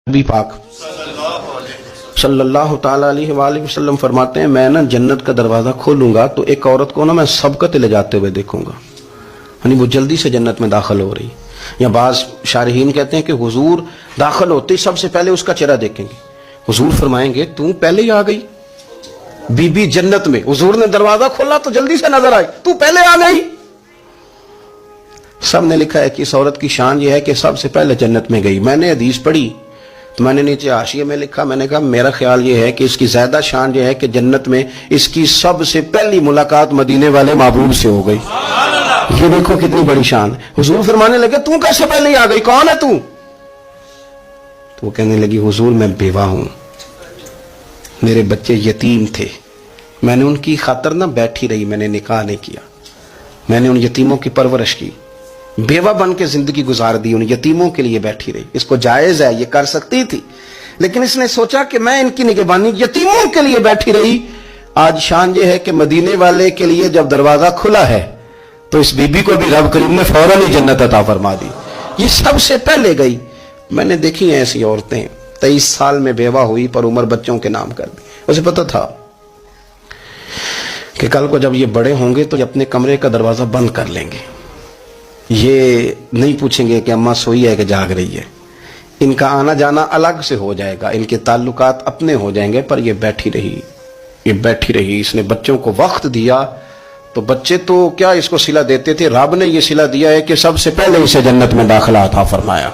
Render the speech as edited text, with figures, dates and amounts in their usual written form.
نبی پاک صلی اللہ تعالیٰ علیہ وآلہ وسلم فرماتے ہیں میں نا جنت کا دروازہ کھولوں گا تو ایک عورت کو نا میں سبقت لے جاتے ہوئے دیکھوں گا، یعنی وہ جلدی سے جنت میں داخل ہو رہی. یا بعض شارحین کہتے ہیں کہ حضور داخل ہوتے ہی سب سے پہلے اس کا چہرہ دیکھیں گے. حضور فرمائیں گے تو پہلے ہی آ گئی بی بی جنت میں، حضور نے دروازہ کھولا تو جلدی سے نظر آئی، تو پہلے آ گئی. سب نے لکھا ہے کہ اس عورت کی شان یہ ہے کہ سب سے پہلے جنت میں گئی. میں نے حدیث پڑھی تو میں نے نیچے حاشیے میں لکھا، میں نے کہا میرا خیال یہ ہے کہ اس کی زیادہ شان یہ ہے کہ جنت میں اس کی سب سے پہلی ملاقات مدینے والے محبوب سے ہو گئی. یہ دیکھو کتنی بڑی شان. حضور فرمانے لگے تو کیسے پہلے ہی آ گئی، کون ہے تو؟ تو وہ کہنے لگی حضور میں بیوہ ہوں، میرے بچے یتیم تھے، میں نے ان کی خاطر نہ بیٹھی رہی، میں نے نکاح نہیں کیا، میں نے ان یتیموں کی پرورش کی، بیوہ بن کے زندگی گزار دی، ان یتیموں کے لیے بیٹھی رہی. اس کو جائز ہے، یہ کر سکتی تھی، لیکن اس نے سوچا کہ میں ان کی نگہبانی یتیموں کے لیے بیٹھی رہی. آج شان یہ ہے کہ مدینے والے کے لیے جب دروازہ کھلا ہے تو اس بی بی کو بھی رب کریم نے فوراً ہی جنت عطا فرما دی. یہ سب سے پہلے گئی. میں نے دیکھی ہیں ایسی عورتیں 23 سال میں بیوہ ہوئی پر عمر بچوں کے نام کر دی. اسے پتہ تھا کہ کل کو جب یہ بڑے ہوں گے تو یہ اپنے کمرے کا دروازہ بند کر لیں گے، یہ نہیں پوچھیں گے کہ اماں سوئی ہے کہ جاگ رہی ہے. ان کا آنا جانا الگ سے ہو جائے گا، ان کے تعلقات اپنے ہو جائیں گے. پر یہ بیٹھی رہی، یہ بیٹھی رہی. اس نے بچوں کو وقت دیا تو بچے تو کیا اس کو صلہ دیتے تھے، رب نے یہ صلہ دیا ہے کہ سب سے پہلے اسے جنت میں داخلہ عطا فرمایا.